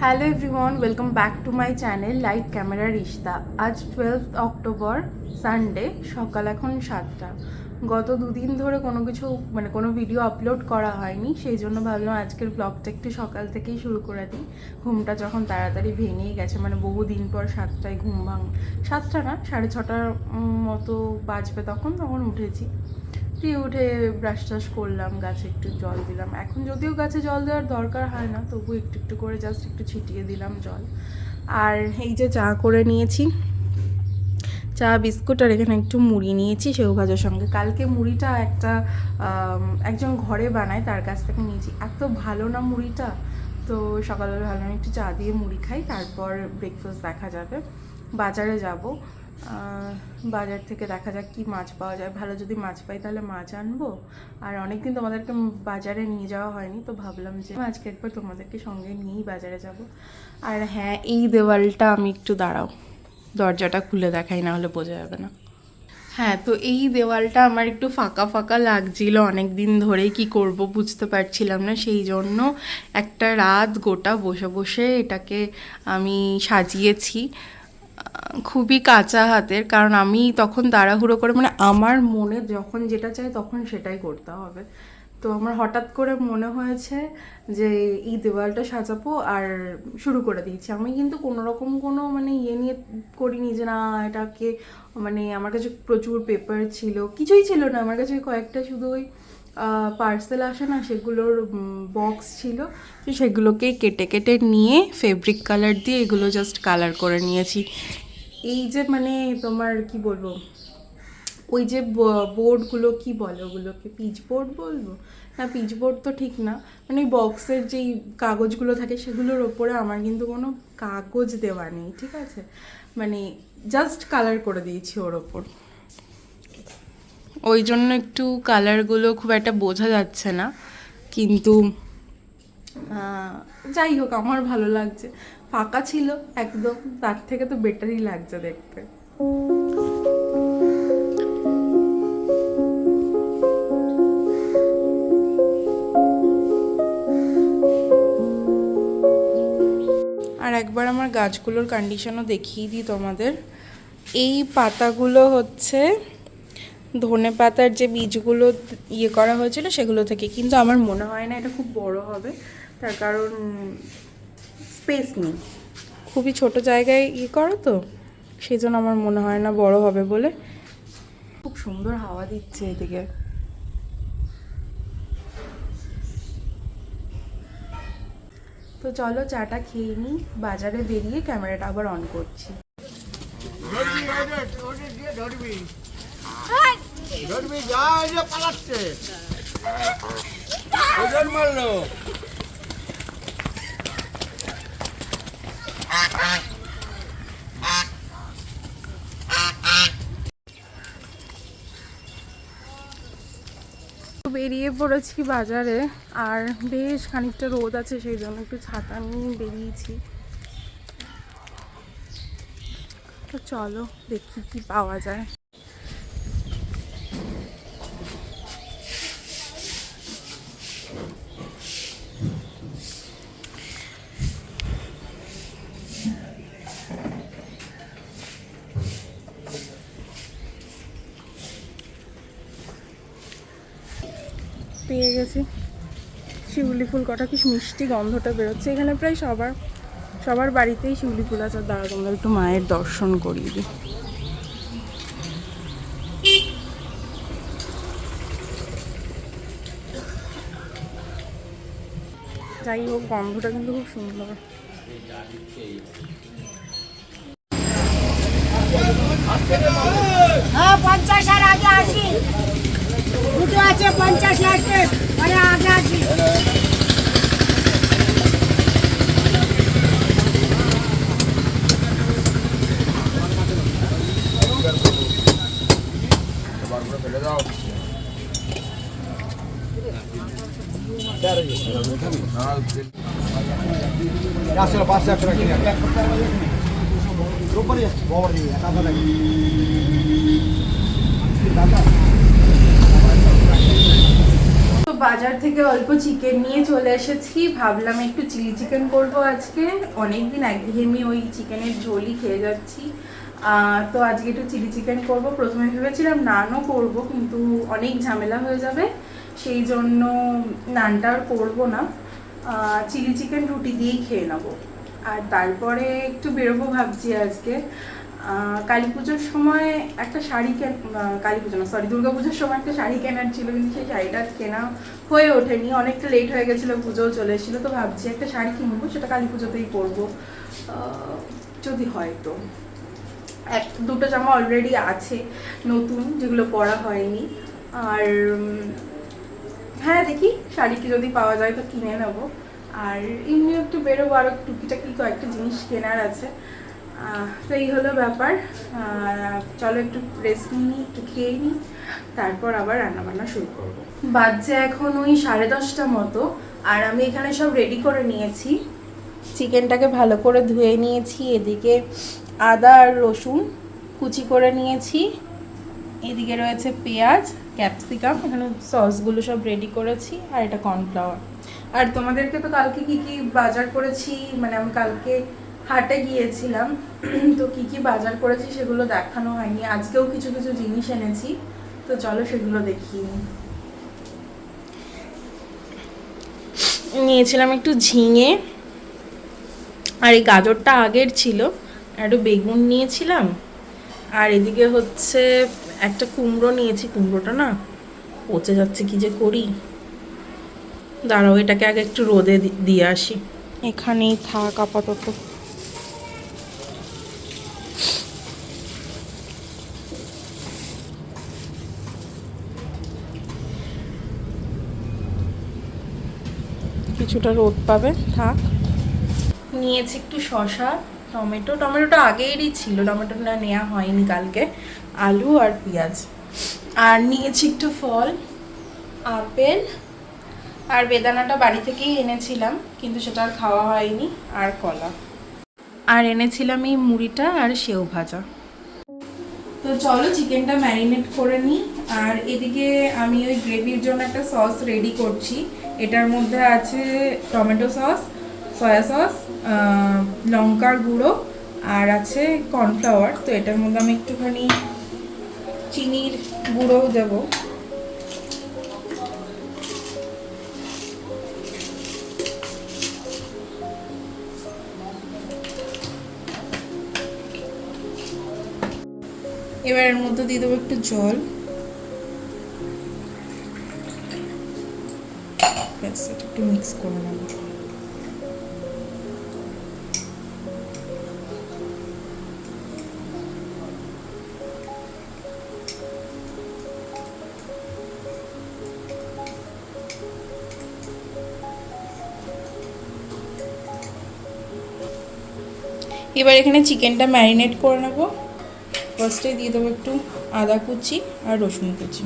Hello everyone, welcome back to my channel light camera Rishta. আজ 12 October Sunday, সকাল এখন 7টা। গত দুদিন ধরে কোনো কিছু কোনো ভিডিও আপলোড করা হয়নি, সেই জন্য ভাবলাম আজকের ব্লগটা একটু সকাল থেকেই শুরু করে দিই। ঘুমটা যখন তাড়াতাড়ি ভেঙেই গেছে, বহুদিন পর 7টায় ঘুম 7টা না 6:30টার মতো বাজবে, তখন উঠেছি। দিয়ে উঠে ব্রাশ টাশ করলাম, গাছে একটু জল দিলাম। এখন যদিও গাছে জল দেওয়ার দরকার হয় না, তবু একটু একটু করে জাস্ট একটু ছিটিয়ে দিলাম জল। আর এই যে চা করে নিয়েছি, চা বিস্কুট আর এখানে একটু মুড়ি নিয়েছি সেও ভাজার সঙ্গে। কালকে মুড়িটা একজন ঘরে বানায়, তার কাছ থেকে নিয়েছি। এত ভালো না মুড়িটা, তো সকালবেলা ভাবলাম একটু চা দিয়ে মুড়ি খাই, তারপর ব্রেকফাস্ট দেখা যাবে। বাজারে যাব, বাজার থেকে দেখা যাক কি মাছ পাওয়া যায়। ভালো যদি মাছ পাই তাহলে মাছ আনবো। আর অনেকদিন তোমাদেরকে বাজারে নিয়ে যাওয়া হয়নি, তো ভাবলাম যে আজকে একবার তোমাদেরকে সঙ্গে নিয়েই বাজারে যাব। আর হ্যাঁ, এই দেওয়ালটা আমি একটু দাঁড়াও, দরজাটা খুলে দেখাই, না হলে বোঝা যাবে না। হ্যাঁ, তো এই দেওয়ালটা আমার একটু ফাঁকা ফাঁকা লাগছিল অনেক দিন ধরেই, কি করব বুঝতে পারছিলাম না। সেই জন্য একটা রাত গোটা বসে বসে এটাকে আমি সাজিয়েছি, খুবই কাঁচা হাতের। কারণ আমি তখন তাড়াহুড়ো করে, আমার মনে যখন যেটা চাই তখন সেটাই করতে হবে। তো আমার হঠাৎ করে মনে হয়েছে যে এই দেওয়ালটা সাজাবো, আর শুরু করে দিয়েছি। আমি কিন্তু কোনোরকম কোনো ইয়ে নিয়ে করিনি যে না এটাকে, আমার কাছে প্রচুর পেপার ছিল, কিছুই ছিল না আমার কাছে। কয়েকটা শুধু ওই পার্সেল আসে না, সেগুলোর বক্স ছিল, তো সেগুলোকেই কেটে কেটে নিয়ে ফেব্রিক কালার দিয়ে এগুলো জাস্ট কালার করে নিয়েছি। এই যে তোমার কি বলবো, ওই যে বোর্ডগুলো কি বলে, ওগুলোকে পিচ বোর্ড বলবো না, পিচ বোর্ড তো ঠিক না, বক্সের যেই কাগজগুলো থাকে সেগুলোর ওপরে আমার কিন্তু কোনো কাগজ দেওয়া নেই, ঠিক আছে? জাস্ট কালার করে দিয়েছি ওর ওপর, ওই জন্য একটু কালারগুলো খুব একটা বোঝা যাচ্ছে না, কিন্তু যাই হোক আমার ভালো লাগছে। ফাঁকা ছিল একদম, তার থেকে তো বেটারই লাগছে দেখতে। আর একবার আমার গাছগুলোর কন্ডিশনও দেখিয়ে দিই তোমাদের। এই পাতাগুলো হচ্ছে ধনে পাতার যে বীজগুলো ইয়ে করা হয়েছিল সেগুলো থেকে, কিন্তু আমার মনে হয় না এটা খুব বড় হবে, তার কারণ স্পেস নেই, খুবই ছোট জায়গায় ইয়ে করো, তো সেই জন্য আমার মনে হয় না বড় হবে বলে। খুব সুন্দর হাওয়া দিচ্ছে এদিকে। তো চলো চাটা খেয়ে নিই, বাজারে বেরিয়ে ক্যামেরাটা আবার অন করছি। বেরিয়ে পড়েছি বাজারে, আর বেশ খানিকটা রোদ আছে, সেই জন্য একটু ছাতা নিয়ে বেরিয়েছি। তো চলো দেখি কি পাওয়া যায়। পেয়ে গেছি শিউলি ফুল কটা, কি মিষ্টি গন্ধটা বেরোচ্ছে। এখানে প্রায় সবার বাড়িতেই শিউলি ফুল আছে। দাঁড়া তোমরা একটু মায়ের দর্শন করিয়ে দিই। যাই হোক, গন্ধটা কিন্তু খুব সুন্দর। হ্যাঁ 50 আর আগে আসি, দুটো আছে 50 লাস্টে, পরে আগে আসি। তো বাজার থেকে অল্প চিকেন নিয়ে চলে এসেছি, ভাবলাম একটু চিলি চিকেন করব আজকে। অনেকদিন একঘেয়েমি ওই চিকেনের ঝোলই খেয়ে যাচ্ছি। তো আজকে একটু চিলি চিকেন করব। প্রথমে ভেবেছিলাম নানও করব, কিন্তু অনেক ঝামেলা হয়ে যাবে, সেই জন্য নানটা আর করবো না। চিলি চিকেন রুটি দিয়েই খেয়ে নেবো। আর তারপরে একটু বেরোবো ভাবছি আজকে। কালী পুজোর সময় একটা শাড়ি কালী পুজো না, সরি, দুর্গা পুজোর সময় একটা শাড়ি কেনার ছিল, কিন্তু সেই শাড়িটা কেনা হয়ে ওঠেনি, অনেকটা লেট হয়ে গেছিলো, পুজোও চলে এসেছিলো। তো ভাবছি একটা শাড়ি কিনবো, সেটা কালী পুজোতেই পরবো যদি হয়। তো দুটো জামা অলরেডি আছে নতুন, যেগুলো পরা হয়নি। আর হ্যাঁ, দেখি শাড়ি কি যদি পাওয়া যায় তো কিনে নেবো। আর এমনি একটু বেরোবো, আরও টুকিটাকি কয়েকটা জিনিস কেনার আছে। তো এই হলো ব্যাপার। চলো একটু রেস্ট নিই, একটু খেয়ে নিই, তারপর আবার রান্নাবান্না শুরু করবো। বাজছে এখন ওই 10:30 মতো। আর আমি এখানে সব রেডি করে নিয়েছি। চিকেনটাকে ভালো করে ধুয়ে নিয়েছি। এদিকে আদা আর রসুন কুচি করে নিয়েছি। এদিকে রয়েছে পেঁয়াজ, ক্যাপসিকাম, এখানে সসগুলো সব রেডি করেছি। আর এটা কর্নফ্লাওয়ার। আর তোমাদেরকে তো কালকে কি কি বাজার করেছি, মানে আমি কালকে হাটে গিয়েছিলাম, তো কি কি বাজার করেছি সেগুলো দেখানো হয়নি। আজকেও কিছু কিছু জিনিস এনেছি, তো চলো সেগুলো দেখিয়ে নিই। নিয়েছিলাম একটু ঝিঙে, আর এই গাজরটা আগের ছিল। একটু বেগুন নিয়েছিলাম। আর এদিকে হচ্ছে একটা কুমড়ো নিয়েছি। কুমড়োটা না পচে যাচ্ছে, কি যে করি। দাঁড়াও, এটাকে আগে একটু রোদে দিয়ে আসি। এখানেই থাক আপাতত। কিছুটা রোদ পাবে, থাক। নিয়েছি একটু শসা, টমেটোটা আগেরই ছিল, টমেটোটা নেওয়া হয়নি কালকে। আলু আর পেঁয়াজ। আর নিয়েছি একটু ফল, আপেল আর বেদানাটা বাড়ি থেকেই এনেছিলাম, কিন্তু সেটা আর খাওয়া হয়নি। আর কলা। আর এনেছিলাম এই মুড়িটা আর সেও ভাজা। তো চলো চিকেনটা ম্যারিনেট করে নিই। আর এদিকে আমি ওই গ্রেভির জন্য একটা সস রেডি করছি। এটার মধ্যে আছে টমেটো সস, সয়া সস, লঙ্কার গুঁড়ো, আর আছে কর্নফ্লাওয়ার। তো এটার মধ্যে আমি একটুখানি চিনির গুঁড়ো দেবো। এবার এর মধ্যে দিয়ে দেবো একটু জল। একটু মিক্স করে নেব। এবার এখানে চিকেনটা ম্যারিনেট করে নেব। ফার্স্টে দিয়ে দেবো একটু আদা কুচি আর রসুন কুচি।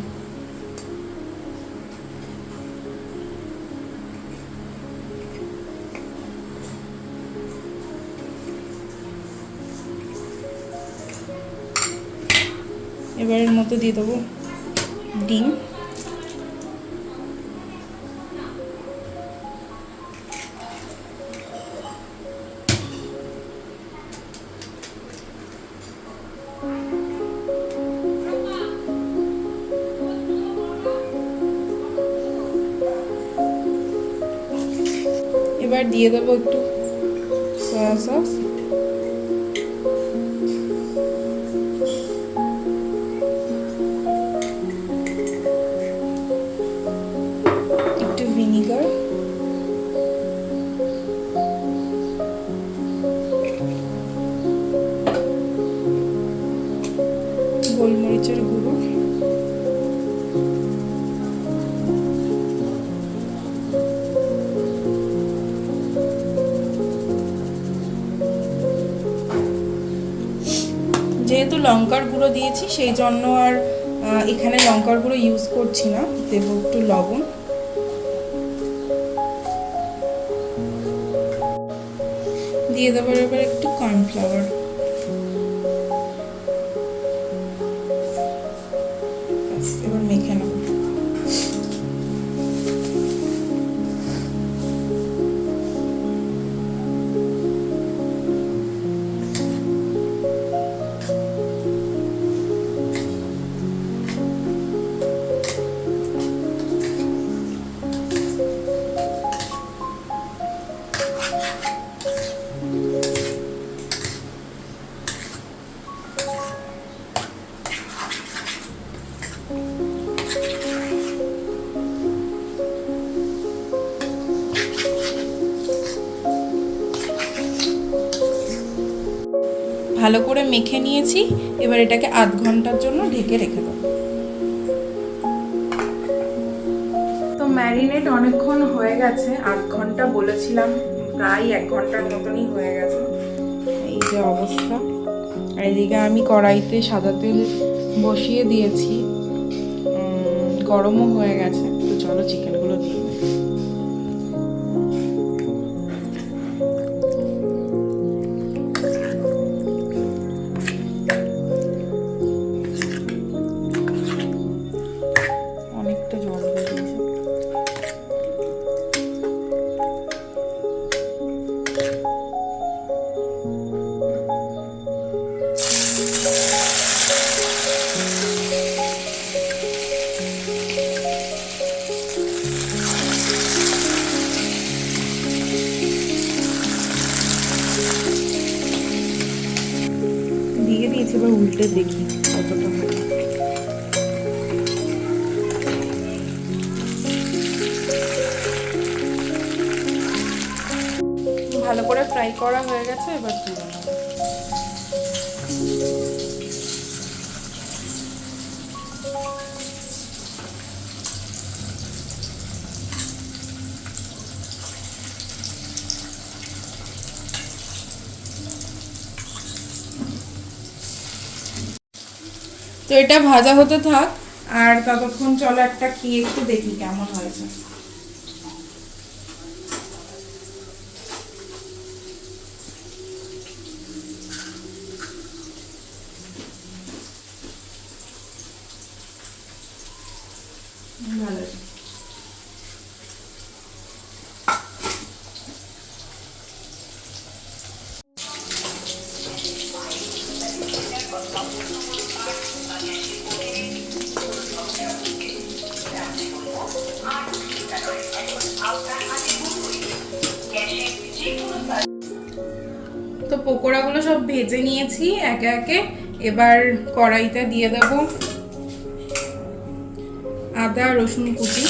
এবার এর মধ্যে দিয়ে দেবো ডিম। এবার দিয়ে দেবো একটু সয়া সস। একটু ভিনিগার। গোলমরিচের গুঁড়ো। যেহেতু লঙ্কার গুঁড়ো দিয়েছি সেই জন্য আর এখানে লঙ্কার গুঁড়ো ইউজ করছি না, দেবো একটু লবণ। দিয়ে দেবো এবার একটু কর্নফ্লাওয়ার। এবার মেখে নেব। ভালো করে মেখে নিয়েছি, এবার এটাকে আধ ঘন্টার জন্য ঢেকে রেখে দেবো। তো ম্যারিনেট অনেকক্ষণ হয়ে গেছে, আধ ঘন্টা বলেছিলাম, প্রায় 1 ঘন্টার মতনই হয়ে গেছে। এই যে অবস্থা। আর এদিকে আমি কড়াইতে সাদা তেল বসিয়ে দিয়েছি, গরমও হয়ে গেছে। তো চলো চিকেনগুলো দিয়ে দিই। অনেকটা জল দিয়ে দিয়েছি। দিয়ে দিয়েছি, এবার উল্টে দেখি কতটা হয়। ভালো করে ফ্রাই করা হয়ে গেছে, এবার তুলে নেব। তো এটা ভাজা হতে থাক, আর ততক্ষণ চলো একটা খেয়ে একটু দেখি কেমন হয়েছে। ভালো আছে। তো পকোড়াগুলো সব ভেজে নিয়েছি একে একে। এবার কড়াইতে দিয়ে দেব আদা রসুন কুচি,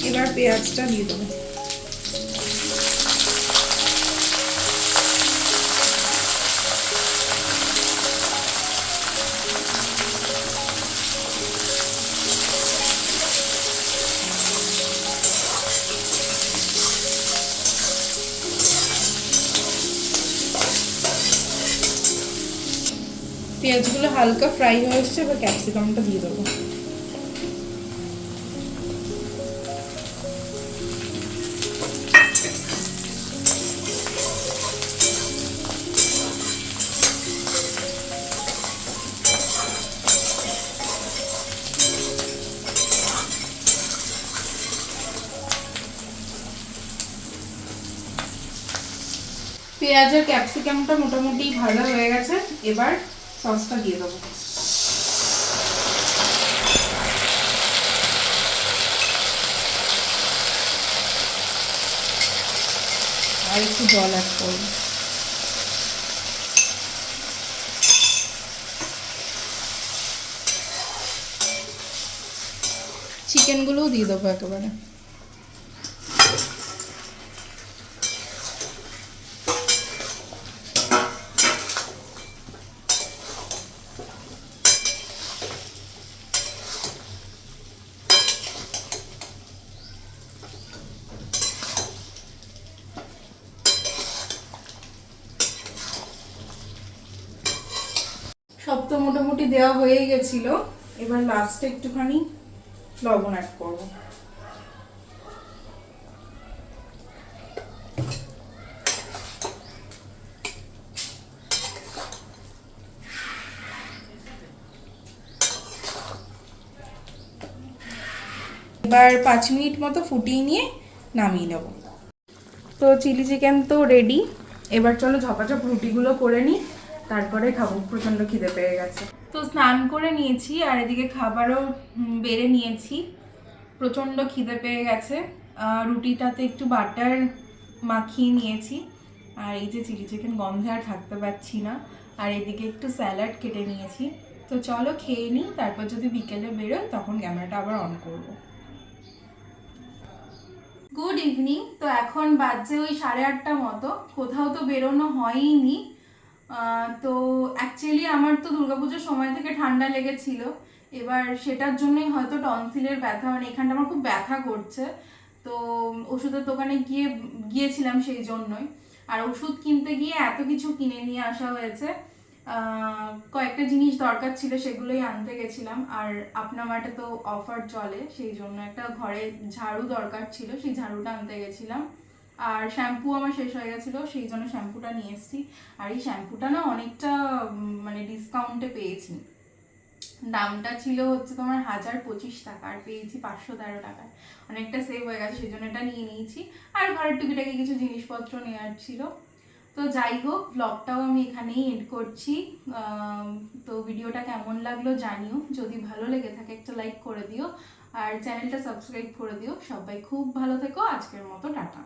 এবার পেঁয়াজটা দিয়ে দেবো। পেঁয়াজগুলো হালকা ফ্রাই হয়ে এসছে, এবার ক্যাপসিকামটা দিয়ে দেবো। পেঁয়াজ আর ক্যাপসিকামটা মোটামুটি ভাজা হয়ে গেছে, এবার সসটা দিয়ে দেবো। আর একটু জল অ্যাড করব। চিকেনগুলোও দিয়ে দেবো একেবারে। সব তো মোটামুটি দেওয়া হয়ে গেছিল, এবার লাস্টে একটুখানি লবণ অ্যাড করব। এবার 5 মিনিট মতো ফুটিয়ে নিয়ে নামিয়ে নেব। তো চিলি চিকেন তো রেডি, এবার চলো ঝপাঝপ রুটিগুলো করে নিই, তারপরে খাবো, প্রচণ্ড খিদে পেয়ে গেছে। তো স্নান করে নিয়েছি আর এদিকে খাবারও বেড়ে নিয়েছি, প্রচণ্ড খিদে পেয়ে গেছে। রুটিটাতে একটু বাটার মাখিয়ে নিয়েছি, আর এই যে চিলি চিকেন গন্ধে আর থাকতে পারছি না, আর এদিকে একটু স্যালাড কেটে নিয়েছি। তো চলো খেয়ে নিই, তারপর যদি বিকেলে বেরোয় তখন ক্যামেরাটা আবার অন করবো। Good evening. তো এখন বাজছে ওই 8:30 মতো, কোথাও তো বেরোনো হয়নি। তো অ্যাকচুয়ালি আমার তো দুর্গাপুজোর সময় থেকে ঠান্ডা লেগেছিল, এবার সেটার জন্যই হয়তো টনসিলের ব্যথা, মানে এখানটা আমার খুব ব্যথা করছে। তো ওষুধের দোকানে গিয়েছিলাম সেই জন্যই, আর ওষুধ কিনতে গিয়ে এত কিছু কিনে নিয়ে আসা হয়েছে। কয়েকটা জিনিস দরকার ছিল, সেগুলোই আনতে গেছিলাম। আর আপনার মাঠে তো অফার চলে, সেই জন্য একটা ঘরে ঝাড়ু দরকার ছিল, সেই ঝাড়ুটা আনতে গেছিলাম। আর শ্যাম্পু আমার শেষ হয়ে গেছিলো, সেই জন্য শ্যাম্পুটা নিয়ে এসেছি। আর এই শ্যাম্পুটা না অনেকটা মানে ডিসকাউন্টে পেয়েছি, দামটা ছিল হচ্ছে তোমার 1025 টাকা, আর পেয়েছি 513 টাকায়, অনেকটা সেভ হয়ে গেছে, সেই জন্য এটা নিয়ে নিয়েছি। আর ঘরের টুকিটাকি কিছু জিনিসপত্র নেওয়ার ছিল। তো যাই হোক, ব্লগটাও আমি এখানেই এন্ড করছি। তো ভিডিওটা কেমন লাগলো জানিও, যদি ভালো লেগে থাকে একটা লাইক করে দিও, আর চ্যানেলটা সাবস্ক্রাইব করে দিও। সবাই খুব ভালো থেকো, আজকের মতো টাটা।